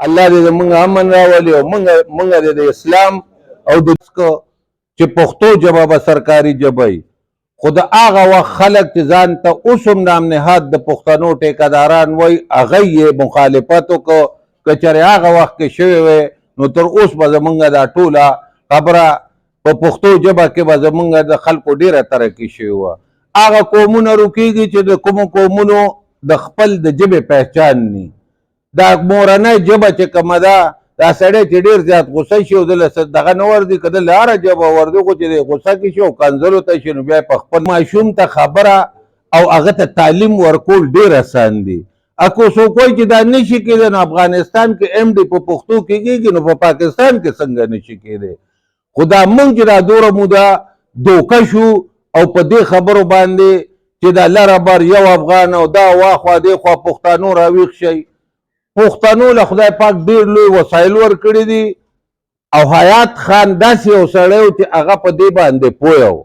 الله دې زمونږ امن راولي او مونږ د اسلام او د چې پښتو ژبه به سرکاري ژبه وي. خو د هغه وخت خلک چې ځان ته اوس هم نام نهاد د پښتنو ټیکهداران وایي هغه یې مخالفت وکړو. که چېرې هغه وخت کې شوی وی نو تر اوس به زمونږ دا ټوله خبره په پښتو ژبه کې به زمونږ د خلکو ډېره ترقي شوې وه. هغه قومونه روکېږي چې د کومو قومونو د خپل د ژبې پهچان ني. دا مورنۍ ژبه چې کومه ده دا سړی چې ډېر زیات غوسه شي او دله دغه نه ورځي که دله هره ژبه ورځي خو چې دی غوسه کې شي او کنځلو ته شي نو بیا یې په خپل ماشوم ته خبره او هغه ته تعلیم ورکول ډېر اسان دي. اکو څوک وایي چې دا نشي کېدی نو افغانستان کې ایم ډي په پښتو کې کېږي نو په پاکستان کې څنګه نشي کېدی. خو دا موږ چې دا دوره موده دوکه شو او په دې خبرو باندې چې دا لره بر یو افغان او دا واخوا دې خوا پښتانو راویښ شي. پښتنو له خدای پاک ډېر لوی وسایل ورکړي دي او حیات خان داسې یو سړی و چې هغه په دې باندې پوه و.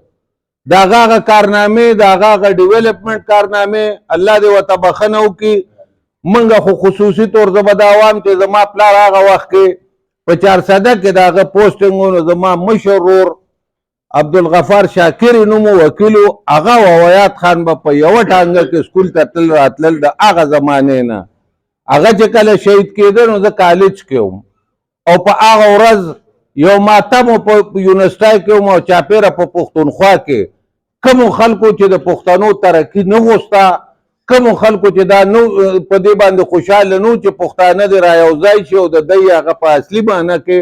د هغه کارنامې د هغه ډیولپمنټ کارنامې الله دې ورته بخښنه وکړي. موږ خو خصوصي طور زه به دا وایم چې زما پلار هغه وخت کې په 400 کې د هغه پوسټینګ و نو زما مشر ورور عبدالغفار شاکر نومو وکیل و. هغه حیات خان به په یوه ټانګه کې سکول ته تل راتلل د هغه زمانې نه. هغه چې کله شهید کېده نو زه کالج کې وم او په هغه ورځ یو ماتم په یونیورسټۍ کې وم او چاپېره په پښتونخوا کې کومو خلکو چې د پښتنو ترقي نه غوښته کومو خلکو چې دا نو په دې باندې خوشحاله نو چې پښتانه دې رایوځای شي او د دی هغه په اصلي معنی کې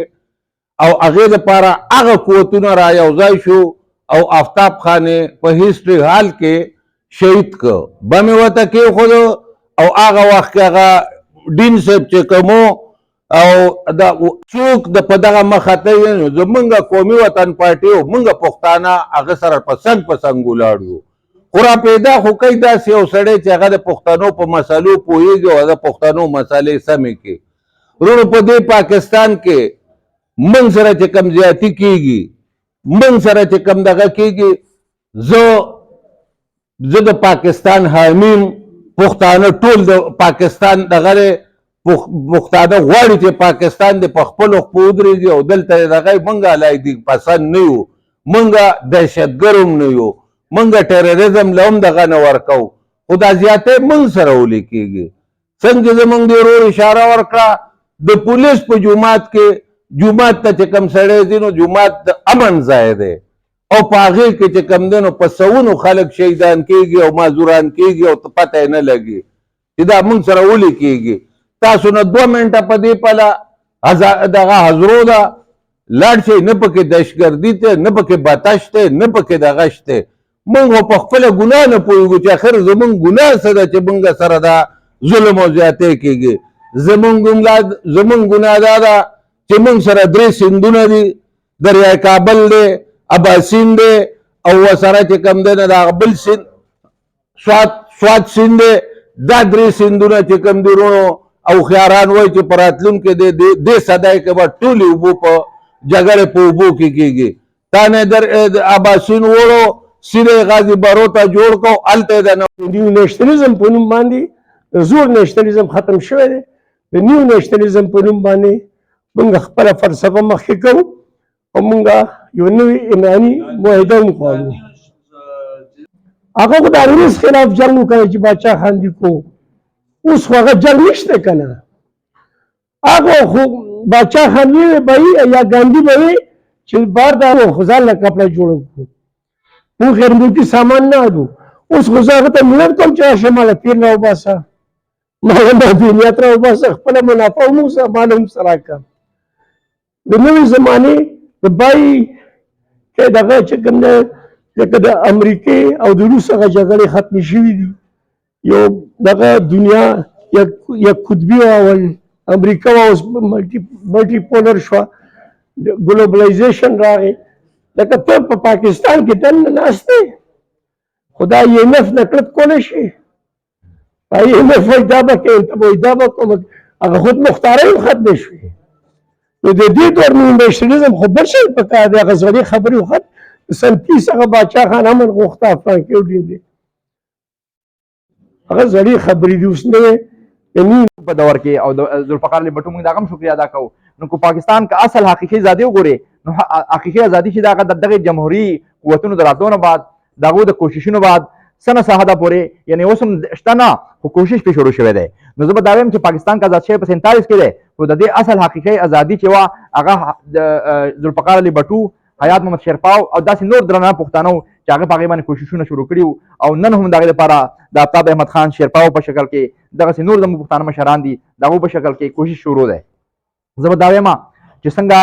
او هغې دپاره هغه قوتونه رایوځای شو او آفتاب خان په هسټري هال کې شهید که بم یې ورته کېښودو او هغه وخت کې هغه ډین صاحب چې کومو او دا څوک د په دغه مخه ته یې نو زمونږ قومي وطن پارټي او مونږ پښتانه هغه سره په څنګ ولاړ یو. خو را پیدا خو کوي داسې یو سړی چې هغه د پښتنو په مسلو پوهېږي او د پښتنو مسلې سمې کړي. وروڼو په دې پاکستان کې موږ سره چې کم زیاتي کېږي موږ سره چې کم دغه کېږي زه د پاکستان حامیم پښتانه ټول د پاکستان دغه پښتانه غواړي چې پاکستان د په خپلو خپو ودرېږي او دلته دغه موږ علاقې پسند نه یو موږ دهشتګر هم نه یو موږ ټیرریزم له هم دغه نه ورکوو خو دا زیاتی موږ سره ولې کېږي. څنګه زموږ د ورور اشاره ورکړه د پولیس په جومات کې جومات ته چې کوم سړی ځي نو جومات د امن ځای دی او په هغې کې چې کوم دی نو په سوونو خلک شهیدان کېږي او معذوران کېږي او پته یې نه لګي چې دا موږ سره ولې کېږي. تاسو نه 2 منټه په دې پله دغه حضرو ده لاړ شئ نه پکې دهشتګردي دی نه پکې بتش دی نه پکې دغه شته. موږ په خپله ګناه نه پوهېږو چې اخر زموږ ګناه څه ده چې موږ سره دا ظلم او زیاتی کېږي. زموږ ګناه دا ده چې موږ سره 3 سیندونه دي دریای کابل دی اباسین دی او ورسره چې کوم دی نه د هغه بل سیند سوات سیند دی. دا 3 سیندونه چې کوم دي وروڼو او خیاران وایي چې په راتلونکي دې صدۍ کې به ټولې اوبو په جګړې په اوبو کې کېږي. تا نه اباسین وړو سیده غازي بارو ته جوړ کړو هلته یې د نیو نیشنلزم په نوم باندې زوړ نیشنلزم ختم شوی دی. د نیو نیشنلزم په نوم باندې موږ خپله فلسفه مخکې کوو او موږ یو نوې ایماني معاهده هم غواړو. هغه خو د انګریز خلاف جنګ وکړی چې باچا خان دي کو اوس خو هغه جنګ نشته که نه. هغه خو باچا خان وی به یا ګاندي به وي چې بار دا خو ځان له کپړه جوړ کړو موږ غیر ملکي سامان نه اړو. اوس خو زه هغه ته ملت کوم چې راشه ماله تېر راوباسه ماله معدنیات راوباسه خپله منافع هم اوسه مال هم سره کړه. د نوې زمانې د بای کې دغه چې کوم دی لکه د امریکې او د روس هغه جګړې ختمې شوي دي. یو دغه دنیا یک قطبي واول امریکا اوس ملټي پولر شوه ګلوبلایزیشن راغی. لکه ته په پاکستان کې دننه ناست دی خو دا IMF نقلت کولی شي IMF وایي دا به کوې ته به وایي دا به کوم هغه خود مختارۍ هم ختمې شوې. نو د دې دور نیشنلزم خو بل شی پکار دی. هغه زړې خبرې خو سن 30 هغه باچا خان امن غوښته افغان کې وډین دی هغه زړې خبرې دي اوس نوې یعنی په دور کې او د ذوالفقار علي بټو موږ د هغه هم شکریا ادا کوو. نو کو پاکستان که اصل حقیقي ازادي وګورې نو حقیقي ازادي چې د هغه دغه جمهوري قوتونو د راتلو نه بعد د هغو د کوششونو بعد څه نه ساحه ده پورې یعنې اوس هم شته نه خو کوشش پرې شروع شوی دی. نو زه به دا وایم چې پاکستان که آزاد شوی په 47 کې دی خو د دې اصل حقیقي ازادي چې وه هغه د ذوالفقار علي بټو، حیات محمد شیرپاو او داسې نور درانه پښتانه وو چې هغه په هغې باندې کوششونه شروع کړي وو او نن هم د هغې لپاره د آفتاب احمد خان شیرپاو په شکل کې دغسې نور زموږ پښتانه مشران دي د هغو په شکل کې کوشش شروع دی. زه به دا وایم چې څنګه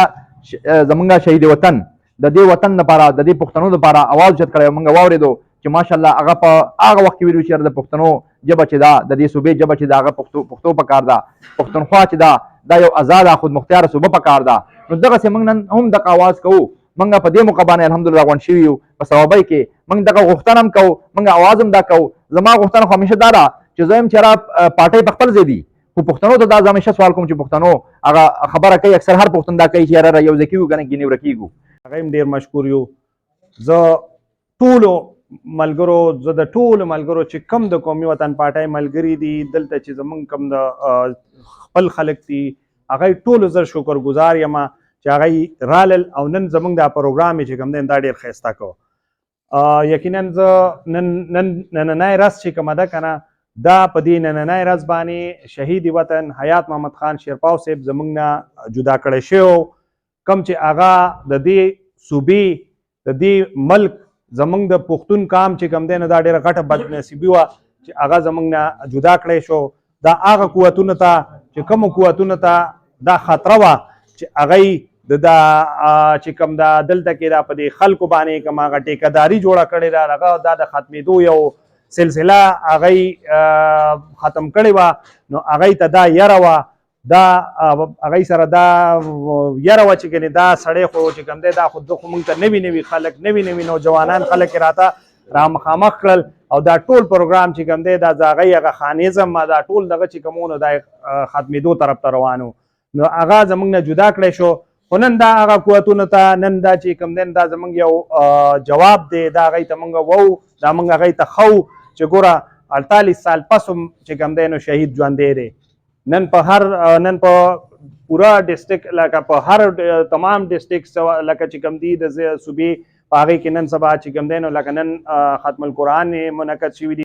زمونږ شهید وطن د دې وطن لپاره د دې پښتنو لپاره اواز اوچت کړی موږ واورېدو چې ماشاءالله هغه په هغه وخت کې ویلو چې د پښتنو ژبه چې ده د دې صوبې ژبه چې ده هغه پښتو پکار ده، پښتونخوا چې ده دا یو ازاده خود مختاره صوبه پکار ده. نو دغسې موږ نن هم دغه اواز کوو. موږ په دې موقع باندې الحمدلله غونډ شوي یو په ثوابۍ کې موږ دغه غوښتنه هم کوو، موږ اواز هم دا کوو. زما غوښتنه خو همیشه دا ده چې زه یم چې یاره پارټۍ په خپل ځای دي خو پښتنو ته دا زه همیشه سوال کوم چې پښتنو هغه خبره کوي اکثر هر پښتون دا کوي چې یاره یو ځای کېږو که نه ګینې ورکېږو. هغه هم ډېر مشکور یو. زه ټولو ملګرو زه د ټولو ملګرو چې کم د قومي وطن پارټۍ ملګري دي دلته چې زمونږ کم د خپل خلک دي هغه ټولو زه شکرګزار یم چې هغه رالل او نن زمونږ دا پروګرام چې کوم دی دا ډېر ښایسته کو. یقینا زه نننی ورځ چې کومه ده که نه دا په دې نننی ورځ باندې شهید وطن حیات محمد خان شیرپاو صاحب زمونږ نه جدا کړی شوی کم چې هغه د دې صوبې د دې ملک زمونږ د پښتون قام چې کوم دی نو دا ډېره غټه بدنصیبي وه چې هغه زمونږ نه جدا کړی شو. دا هغه قوتونو ته چې کومو قوتونو ته دا خطره وه چې هغوی دا چې کوم دا دلته کې دا په دې خلکو باندې کوم هغه ټیکهداري جوړه کړې ده هغه دا د ختمېدو یو سلسله هغوی ختم کړې وه نو هغوی ته دا یره وه دا هغوی سره دا یره وه چې ګنې دا سړی خو چې کوم دی دا خو موږ ته نوي نوي خلک نوي نوي نوجوانان خلک یې راته را مخامخ کړل او دا ټول پروګرام چې کوم دی دا د هغوی هغه خانیزم دا ټول دغه چې کوم نو دا ختمېدو طرف ته روان و نو هغه زموږ نه جدا کړی شو. خو نن دا هغه قوتونو ته نن دا چې کوم دی دا زموږ یو جواب دی دا هغوی ته موږ وو دا موږ هغوی ته ښو چې ګوره 48 سال پس هم چې کوم دی نو شهید ژوندی دی. نن په پورا ډسټرکټ لکه په هر تمام ډسټرکټ لکه چې کوم دي د صوبې په هغې کې نن سبا چې کوم دی نو لکه نن ختم القرآن منعقد شوي دي.